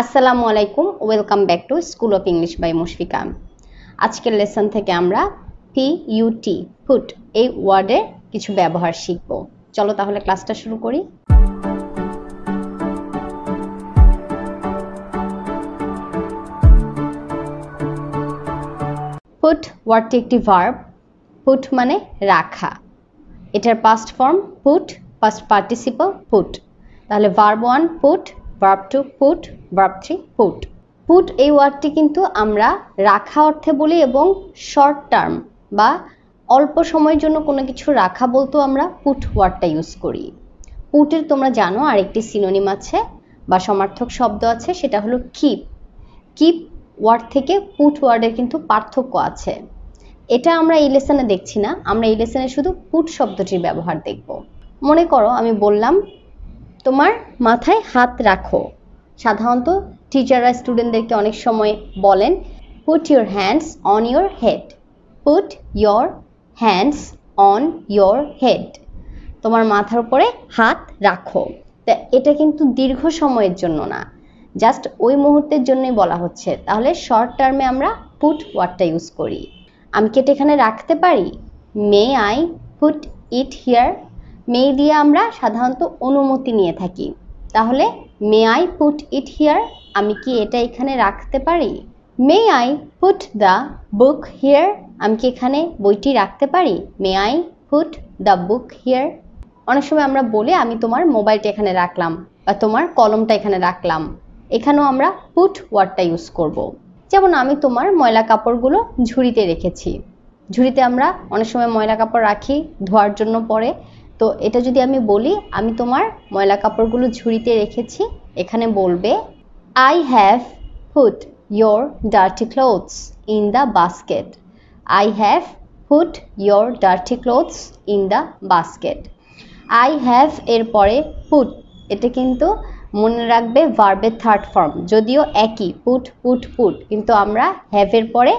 আসসালামু আলাইকুম, welcome back to school of English by Mushfika. আজকের লেসন থেকে আমরা পুট পুট এই ওয়ার্ডের কিছু ব্যবহার শিখব। চলো তাহলে ক্লাসটা শুরু করি। পুট ওয়ার্ডটি একটি ভার্ব। পুট মানে রাখা। এটার past form put, past participle put. তাহলে verb 1 put, verb 2 put, verb 3 put. Put এই ওয়ার্ডটি কিন্তু আমরা রাখা অর্থে বলি এবং শর্ট টার্ম বা অল্প সময়ের জন্য কোনো কিছু রাখা বলতেও আমরা পুট ওয়ার্ডটা ইউজ করি। পুটের তোমরা জানো আরেকটি সিনোনিম আছে বা সমার্থক শব্দ আছে, সেটা হলো কিপ। কিপ ওয়ার্ড থেকে পুট ওয়ার্ডের কিন্তু পার্থক্য আছে। এটা আমরা এই লেসনে দেখছি না, আমরা এই লেসনে শুধু পুট শব্দটির ব্যবহার দেখব। মনে করো আমি বললাম তোমার মাথায় হাত রাখো। সাধারণত টিচাররা স্টুডেন্টদেরকে অনেক সময় বলেন put your hands on your head, put your hands on your head, তোমার মাথার উপরে হাত রাখো। তা এটা কিন্তু দীর্ঘ সময়ের জন্য না, জাস্ট ওই মুহূর্তের জন্যই বলা হচ্ছে। তাহলে শর্ট টার্মে আমরা পুট ওয়ার্ডটা ইউজ করি। আমি কি এটা এখানে রাখতে পারি? May I put it here. May দিয়ে আমরা সাধারণত অনুমতি নিয়ে থাকি। তাহলে may I put it here, আমি কি এটা এখানে রাখতে পারি? May I put the book here, আমি কি এখানে বইটি রাখতে পারি? May I put the book here. অনেক সময় আমরা বলি আমি তোমার মোবাইলটা এখানে রাখলাম বা তোমার কলমটা এখানে রাখলাম। এখানেও আমরা পুট ওয়ার্ডটা ইউজ করব। যেমন আমি তোমার ময়লা কাপড়গুলো ঝুড়িতে রেখেছি। ঝুড়িতে আমরা অনেক সময় ময়লা কাপড় রাখি ধোয়ার জন্য পরে। তো এটা যদি আমি বলি আমি তোমার ময়লা কাপড়গুলো ঝুড়িতে রেখেছি, এখানে বলবে I have put your dirty clothes in the basket. I have put your dirty clothes in the basket. I have এর পরে পুট, এটা কিন্তু মনে রাখবে ভার্বের থার্ড ফর্ম, যদিও একই পুট পুট পুট, কিন্তু আমরা হ্যাভের পরে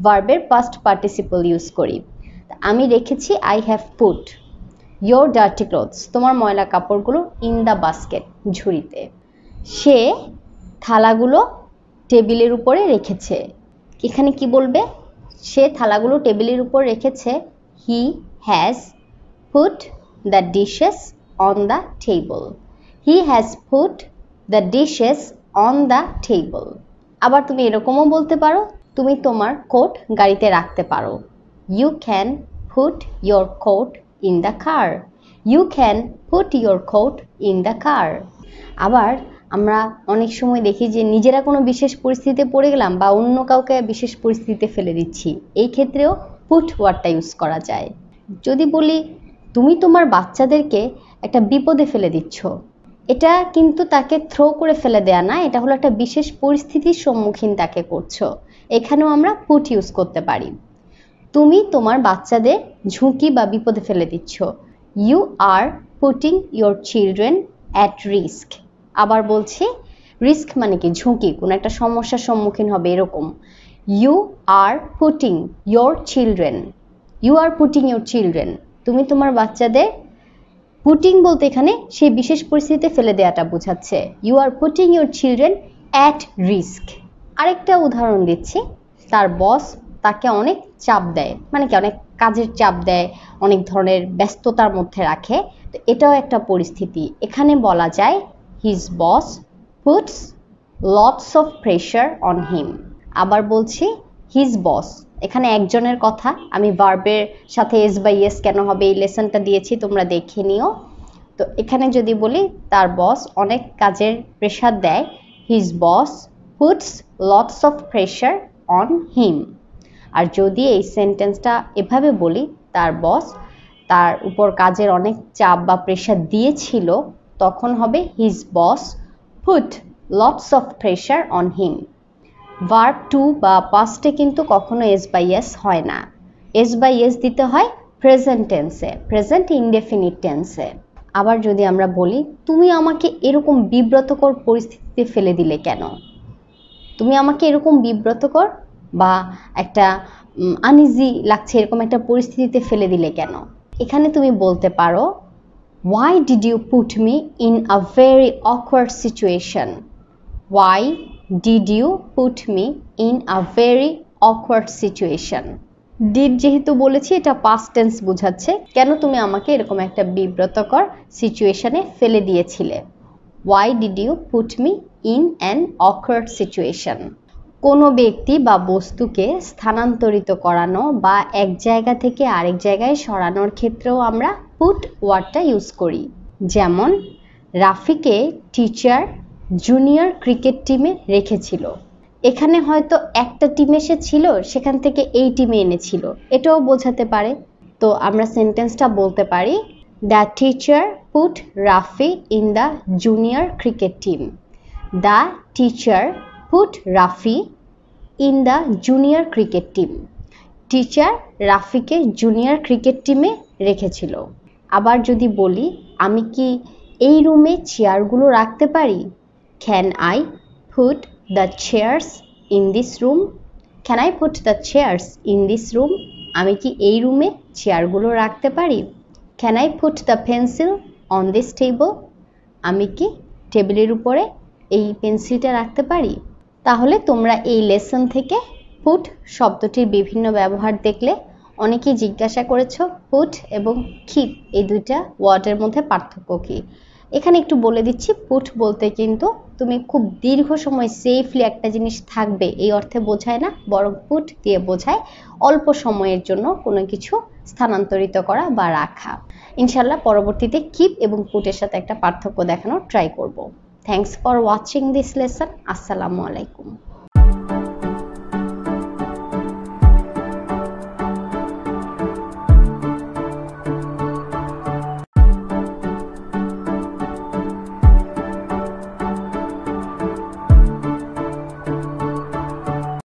ভার্বের পাস্ট পার্টিসিপল ইউজ করি। আমি রেখেছি I have put your dirty clothes, তোমার ময়লা কাপড়গুলো ইন দ্য বাস্কেট, ঝুড়িতে। সে থালাগুলো টেবিলের উপরে রেখেছে। এখানে কি বলবে? সে থালাগুলো টেবিলের উপর রেখেছে। He has put the dishes on the table. He has put the dishes on the table. আবার তুমি এরকমও বলতে পারো তুমি তোমার কোট গাড়িতে রাখতে পারো। You can put your coat in the car. You can put your coat in the car. আবার আমরা অনেক সময় দেখি যে নিজেরা কোনো বিশেষ পরিস্থিতিতে পড়ে গেলাম বা অন্য কাউকে বিশেষ পরিস্থিতিতে ফেলে দিচ্ছি, এই ক্ষেত্রেও পুট ওয়ার্ডটা ইউজ করা যায়। যদি বলি তুমি তোমার বাচ্চাদেরকে একটা বিপদে ফেলে দিচ্ছ, এটা কিন্তু তাকে থ্রো করে ফেলে দেয়া না, এটা হলো একটা বিশেষ পরিস্থিতির সম্মুখীন তাকে করছো। এখানেও আমরা পুট ইউজ করতে পারি। তুমি তোমার বাচ্চাদের ঝুঁকি বা বিপদে ফেলে দিচ্ছ। You are putting your children at risk. আবার বলছি রিস্ক মানে কি? ঝুঁকি, কোনো একটা সমস্যার সম্মুখীন হবে এরকম। You are putting your children, you are putting your children, তুমি তোমার বাচ্চাদের, পুটিং বলতে এখানে সেই বিশেষ পরিস্থিতিতে ফেলে দেওয়াটা বোঝাচ্ছে। You are putting your children at risk. আরেকটা উদাহরণ দিচ্ছি, তার বস তাকে অনেক চাপ দেয়, মানে কি অনেক কাজের চাপ দেয়, অনেক ধরনের ব্যস্ততার মধ্যে রাখে। তো এটাও একটা পরিস্থিতি। এখানে বলা যায় his boss puts lots of pressure on হিম। আবার বলছি হিজ বস, এখানে একজনের কথা। আমি ভার্বের সাথে এস বাই এস কেন হবে এই লেসনটা দিয়েছি, তোমরা দেখে নিও। তো এখানে যদি বলি তার বস অনেক কাজের প্রেশার দেয়, his boss puts lots of pressure on him. আর যদি এই সেন্টেন্সটা এভাবে বলি তার বস তার উপর কাজের অনেক চাপ বা প্রেশার দিয়েছিল, তখন হবে his boss put lots of pressure on him. Verb two বা পাস্টে কিন্তু কখনো এস বাই এস হয় না, এস বাই এস দিতে হয় প্রেজেন্ট টেন্সে, প্রেজেন্ট ইনডেফিনিট টেন্সে। আবার যদি আমরা বলি তুমি আমাকে এরকম বিব্রতকর পরিস্থিতিতে ফেলে দিলে কেন? তুমি আমাকে এরকম বিব্রতকর বা একটা আনইজি লাগছে এরকম একটা পরিস্থিতিতে ফেলে দিলে কেন? এখানে তুমি বলতে পারো Why did you put me in a very awkward situation? Why did you put me in a very awkward situation? Did যেহেতু বলেছি এটা past tense বোঝাচ্ছে, কেন তুমি আমাকে এরকম একটা বিব্রতকর সিচুয়েশনে ফেলে দিয়েছিলে? Why did you put me in an awkward situation? কোনো ব্যক্তি বা বস্তুকে স্থানান্তরিত করানো বা এক জায়গা থেকে আরেক জায়গায় সরানোর ক্ষেত্রেও আমরা পুট ওয়ার্ডটা ইউজ করি। যেমন রাফিকে টিচার জুনিয়র ক্রিকেট টিমে রেখেছিল। এখানে হয়তো একটা টিমে সে ছিল, সেখান থেকে এই টিমে এনেছিল, এটাও বোঝাতে পারে। তো আমরা সেন্টেন্সটা বলতে পারি, the teacher put Rafi in the junior cricket team. The teacher put Rafi in the junior cricket team. Teacher রাফিকে জুনিয়র ক্রিকেট টিমে রেখেছিল। আবার যদি বলি, আমি কি এই রুমে চেয়ারগুলো রাখতে পারি? Can I put the chairs in this room? Can I put the chairs in this room? আমি কি এই রুমে চেয়ারগুলো রাখতে পারি? Can I put the pencil on this table? আমি কি টেবিলের উপরে এই পেন্সিলটা রাখতে পারি? তাহলে তোমরা এই লেসন থেকে পুট শব্দটির বিভিন্ন ব্যবহার দেখলে। অনেকেই জিজ্ঞাসা করেছো পুট এবং কিপ এই দুইটা ওয়ার্ডের মধ্যে পার্থক্য কি। এখানে একটু বলে দিচ্ছি, পুট বলতে কিন্তু তুমি খুব দীর্ঘ সময় সেফলি একটা জিনিস থাকবে এই অর্থে বোঝায় না, বরং পুট দিয়ে বোঝায় অল্প সময়ের জন্য কোনো কিছু স্থানান্তরিত করা বা রাখা। ইনশাল্লাহ পরবর্তীতে কিপ এবং পুটের সাথে একটা পার্থক্য দেখানোর ট্রাই করব। Thanks for watching this lesson. আসসালামু আলাইকুম।